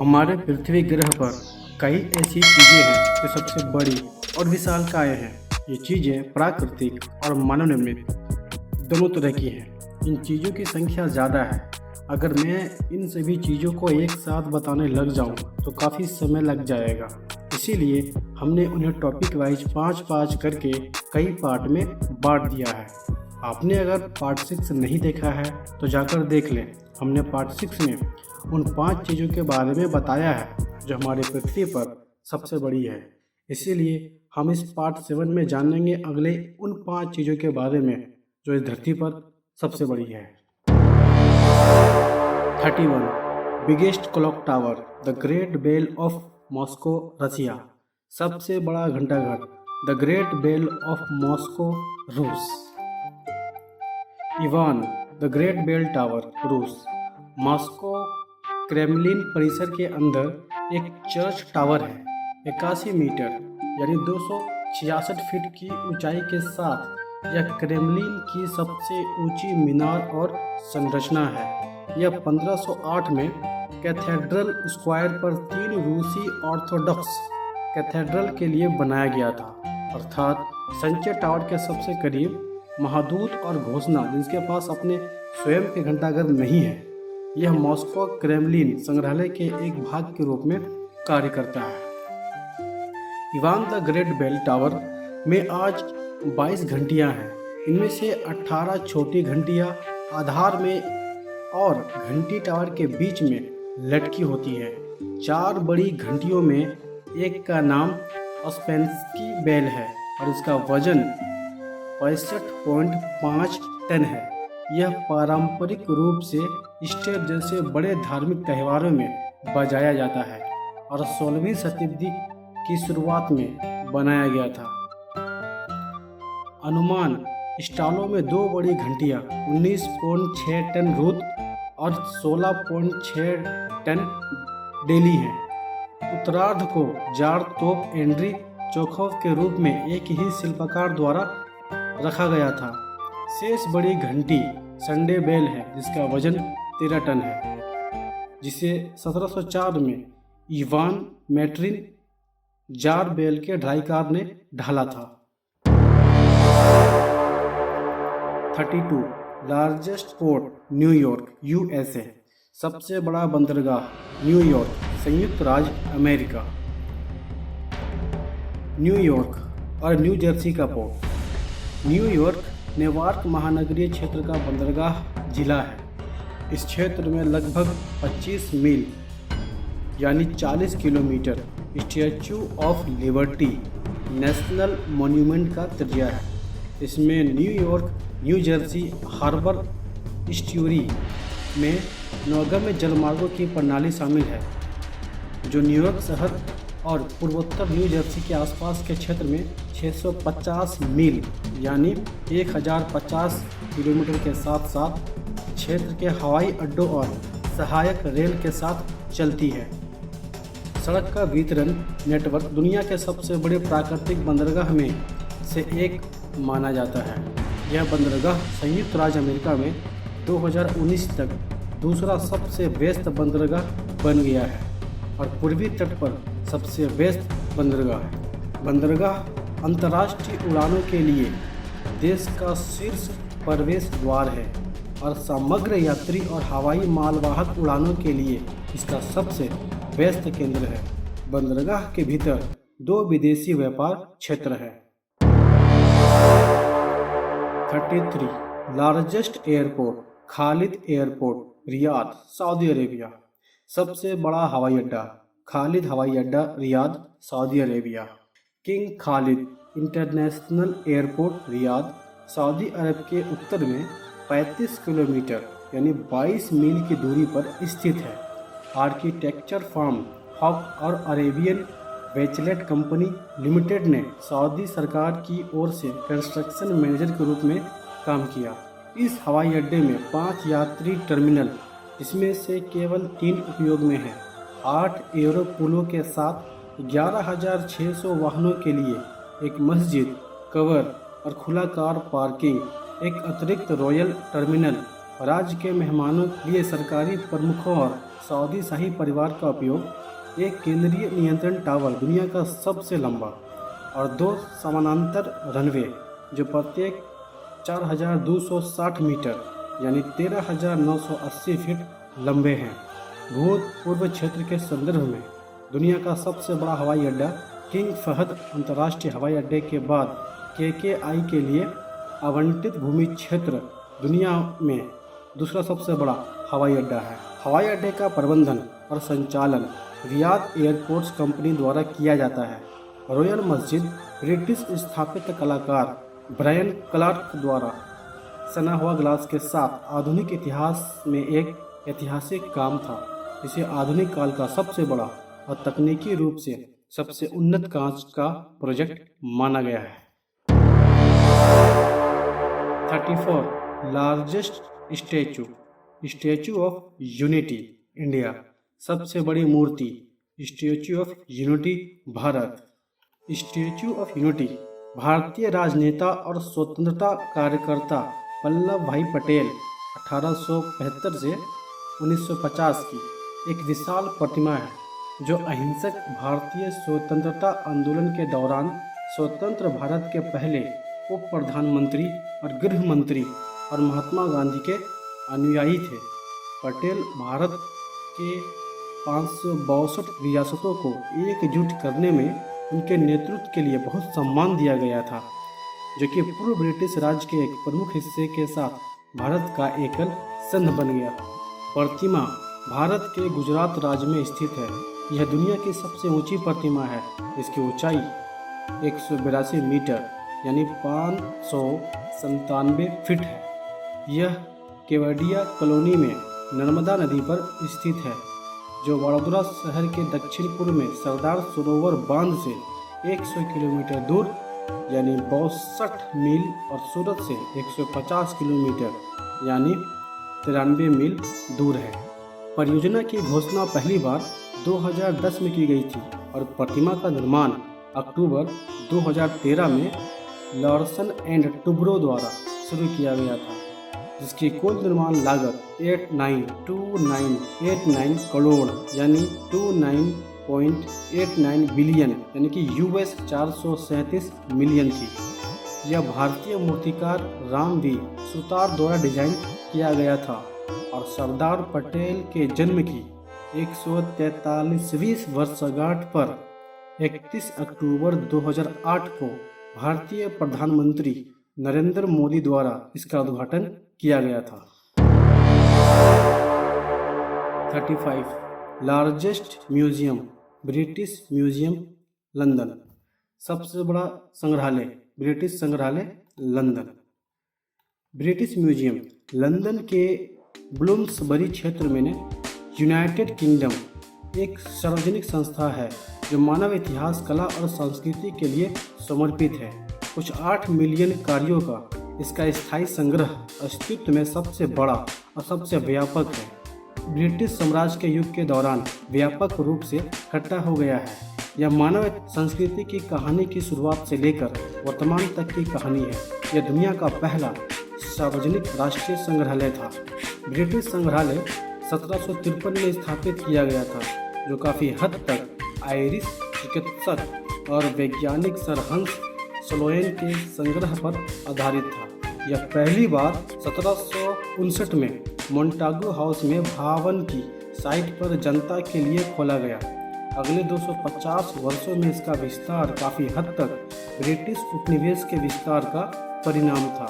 हमारे पृथ्वी ग्रह पर कई ऐसी चीज़ें हैं जो सबसे बड़ी और विशालकाय हैं। ये चीज़ें प्राकृतिक और मानव निर्मित दोनों तरह की हैं। इन चीज़ों की संख्या ज़्यादा है। अगर मैं इन सभी चीज़ों को एक साथ बताने लग जाऊं तो काफ़ी समय लग जाएगा। इसीलिए हमने उन्हें टॉपिक वाइज 5-5 करके कई पार्ट में बांट दिया है। आपने अगर पार्ट 6 नहीं देखा है तो जाकर देख लें। हमने पार्ट 6 में उन 5 चीज़ों के बारे में बताया है जो हमारी पृथ्वी पर सबसे बड़ी है। इसीलिए हम इस पार्ट 7 में जानेंगे अगले उन 5 चीज़ों के बारे में जो इस धरती पर सबसे बड़ी है। 31 biggest clock tower the great bell of Moscow Russia. सबसे बड़ा घंटाघर the great bell of Moscow रूस। Ivan the great bell tower रूस। मॉस्को क्रेमलिन परिसर के अंदर एक चर्च टावर है। 81 मीटर यानी 266 फीट की ऊंचाई के साथ यह क्रेमलिन की सबसे ऊंची मीनार और संरचना है। यह 1508 में कैथेड्रल स्क्वायर पर 3 रूसी ऑर्थोडॉक्स कैथेड्रल के लिए बनाया गया था, अर्थात संचय टावर के सबसे करीब महादूत और घोषणा जिसके पास अपने स्वयं के घंटाघर नहीं है। यह मॉस्को क्रेमलिन संग्रहालय के एक भाग के रूप में कार्य करता है। Ivan the great bell tower में आज 22 घंटियां हैं। इनमें से 18 छोटी घंटियां आधार में और घंटी टावर के बीच में लटकी होती है। 4 बड़ी घंटियों में एक का नाम ऑस्पेंस्की बेल है और इसका वजन 65.5 टन है। यह पारंपरिक रूप से ईस्टर जैसे बड़े धार्मिक त्योहारों में बजाया जाता है और 16वीं शताब्दी की शुरुआत में बनाया गया था। अनुमान स्टॉलों में 2 बड़ी घंटियां 19.6 टन रुद और 16.6 टन डेली हैं। उत्तरार्ध को जार तोप एंड्री चोखोव के रूप में एक ही शिल्पकार द्वारा रखा गया था। शेष बड़ी घंटी संडे बेल है जिसका वजन 13 टन है, जिसे 1704 में इवान मैट्रिन जार बेल के ढाईकार ने ढाला था। 32 लार्जेस्ट पोर्ट न्यूयॉर्क यूएसए। सबसे बड़ा बंदरगाह न्यूयॉर्क संयुक्त राज्य अमेरिका। न्यूयॉर्क और न्यू जर्सी का पोर्ट। न्यूयॉर्क नेवार्क महानगरीय क्षेत्र का बंदरगाह जिला है। इस क्षेत्र में लगभग 25 मील यानी 40 kilometre statue of liberty national monument का त्रिज्या है। इसमें न्यूयॉर्क न्यू जर्सी हार्बर इस्ट्यूरी में नौगम्य जलमार्गों की प्रणाली शामिल है जो न्यूयॉर्क शहर और पूर्वोत्तर न्यू जर्सी के आसपास के क्षेत्र में 650 मील यानी 1050 किलोमीटर के साथ साथ क्षेत्र के हवाई अड्डों और सहायक रेल के साथ चलती है। सड़क का वितरण नेटवर्क दुनिया के सबसे बड़े प्राकृतिक बंदरगाह में से एक माना जाता है। यह बंदरगाह संयुक्त राज्य अमेरिका में 2019 तक दूसरा सबसे व्यस्त बंदरगाह बन गया है और पूर्वी तट पर सबसे व्यस्त बंदरगाह है। बंदरगाह अंतर्राष्ट्रीय उड़ानों के लिए देश का शीर्ष प्रवेश द्वार है और समग्र यात्री और हवाई मालवाहक उड़ानों के लिए इसका सबसे व्यस्त केंद्र है। बंदरगाह के भीतर 2 विदेशी व्यापार क्षेत्र है। 33 largest airport Khalid airport Riyadh Saudi Arabia. सबसे बड़ा हवाई अड्डा खालिद हवाई अड्डा Riyadh Saudi Arabia. King Khalid International Airport Riyadh Saudi अरब के उत्तर में 35 किलोमीटर यानी 22 मील की दूरी पर स्थित है। आर्किटेक्चर फर्म हॉक और अरेबियन वेचलेट कंपनी लिमिटेड ने सऊदी सरकार की ओर से कंस्ट्रक्शन मैनेजर के रूप में काम किया। इस हवाई अड्डे में 5 यात्री टर्मिनल इसमें से केवल 3 उपयोग में हैं। 8 एयरोपुलों के साथ 11,600 वाहनों के लिए एक मस्जिद कवर और खुला कार पार्किंग, एक अतिरिक्त रॉयल टर्मिनल, राज्य के मेहमानों के लिए सरकारी प्रमुखों और सऊदी शाही परिवार का उपयोग एक केंद्रीय नियंत्रण टावर दुनिया का सबसे लंबा और 2 समानांतर रनवे जो प्रत्येक 4,260 मीटर यानी 13,980 फीट लंबे हैं। भूतपूर्व क्षेत्र के संदर्भ में दुनिया का सबसे बड़ा हवाई अड्डा किंग फहद अंतर्राष्ट्रीय हवाई अड्डे के बाद KKI के लिए आवंटित भूमि क्षेत्र दुनिया में दूसरा सबसे बड़ा हवाई अड्डा है। हवाई अड्डे का प्रबंधन और संचालन रियाद एयरपोर्ट्स कंपनी द्वारा किया जाता है। रॉयल मस्जिद ब्रिटिश स्थापत्य कलाकार ब्रायन क्लार्क द्वारा सना हुआ ग्लास के साथ आधुनिक इतिहास में एक ऐतिहासिक काम था। इसे आधुनिक काल का सबसे बड़ा और तकनीकी रूप से सबसे उन्नत कांच का प्रोजेक्ट माना गया है। 34 largest Statue of Unity India, सबसे बड़ी मूर्ति स्टैचू ऑफ यूनिटी भारत। स्टैचू ऑफ यूनिटी भारतीय राजनेता और स्वतंत्रता कार्यकर्ता वल्लभ भाई पटेल 1875 से 1950 की एक विशाल प्रतिमा है जो अहिंसक भारतीय स्वतंत्रता आंदोलन के दौरान स्वतंत्र भारत के पहले उप प्रधानमंत्री और गृह मंत्री और महात्मा गांधी के अनुयायी थे। पटेल भारत के 562 रियासतों को एकजुट करने में उनके नेतृत्व के लिए बहुत सम्मान दिया गया था, जो कि पूर्व ब्रिटिश राज के एक प्रमुख हिस्से के साथ भारत का एकल संघ बन गया। प्रतिमा भारत के गुजरात राज्य में स्थित है। यह दुनिया की सबसे ऊंची प्रतिमा है। इसकी ऊंचाई 182 मीटर यानी 597 फीट है। यह केवडिया कॉलोनी में नर्मदा नदी पर स्थित है, जो वडोदरा शहर के दक्षिण पूर्व में सरदार सरोवर बांध से 100 किलोमीटर दूर यानी 62 मील और सूरत से 150 किलोमीटर यानी 93 मील दूर है। परियोजना की घोषणा पहली बार 2010 में की गई थी और प्रतिमा का निर्माण अक्टूबर 2013 में लॉर्सन एंड टुब्रो द्वारा शुरू किया गया था, जिसकी कुल निर्माण लागत 892989 करोड़ यानी 29.89 बिलियन यानी कि US 437 मिलियन थी। यह भारतीय मूर्तिकार राम वी सुतार द्वारा डिजाइन किया गया था और सरदार पटेल के जन्म की 143वीं वर्षगांठ पर 31 अक्टूबर 2008 को भारतीय प्रधानमंत्री नरेंद्र मोदी द्वारा इसका उद्घाटन किया गया था। 35 largest museum British museum London, सबसे बड़ा संग्रहालय ब्रिटिश संग्रहालय लंदन। ब्रिटिश म्यूजियम लंदन के ब्लूम्सबरी क्षेत्र में यूनाइटेड किंगडम एक सार्वजनिक संस्था है जो मानव इतिहास, कला और संस्कृति के लिए समर्पित है। कुछ 8 मिलियन कार्यों का इसका स्थायी संग्रह अस्तित्व में सबसे बड़ा और सबसे व्यापक है। ब्रिटिश साम्राज्य के युग के दौरान व्यापक रूप से इकट्ठा हो गया है। यह मानव संस्कृति की कहानी की शुरुआत से लेकर वर्तमान तक की कहानी है। यह दुनिया का पहला सार्वजनिक राष्ट्रीय संग्रहालय था। ब्रिटिश संग्रहालय 1753 में स्थापित किया गया था, जो काफ़ी हद तक आयरिश चिकित्सक और वैज्ञानिक सर हंस स्लोएन के संग्रह पर आधारित था। यह पहली बार 1759 में मोंटागू हाउस में भवन की साइट पर जनता के लिए खोला गया। अगले 250 वर्षों में इसका विस्तार काफ़ी हद तक ब्रिटिश उपनिवेश के विस्तार का परिणाम था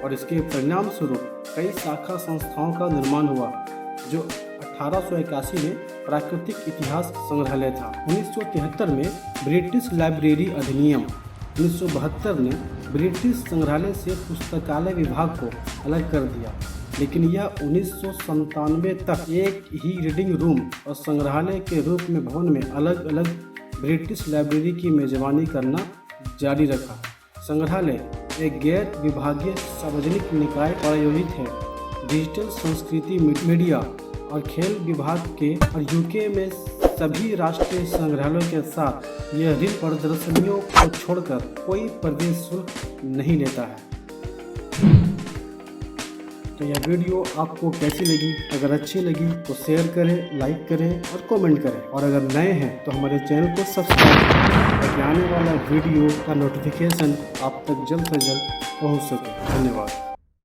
और इसके परिणाम स्वरूप कई शाखा संस्थाओं का निर्माण हुआ, जो 1881 में प्राकृतिक इतिहास संग्रहालय था। 1973 में ब्रिटिश लाइब्रेरी अधिनियम 1972 ने ब्रिटिश संग्रहालय से पुस्तकालय विभाग को अलग कर दिया, लेकिन यह 1997 तक एक ही रीडिंग रूम और संग्रहालय के रूप में भवन में अलग अलग ब्रिटिश लाइब्रेरी की मेजबानी करना जारी रखा। संग्रहालय एक गैर विभागीय सार्वजनिक निकाय प्रायोजित है। डिजिटल संस्कृति, मीडिया और खेल विभाग के और यूके में सभी राष्ट्रीय संग्रहालयों के साथ यह ऋण प्रदर्शनियों को छोड़कर कोई प्रवेश शुल्क नहीं लेता है। तो तो यह वीडियो आपको कैसी लगी? अगर अच्छी लगी तो शेयर करें, लाइक करें और कमेंट करें। और अगर नए हैं तो हमारे चैनल को सब्सक्राइब करें ताकि आने वाला वीडियो का नोटिफिकेशन आप तक जल्द से जल्द पहुंच सके। धन्यवाद।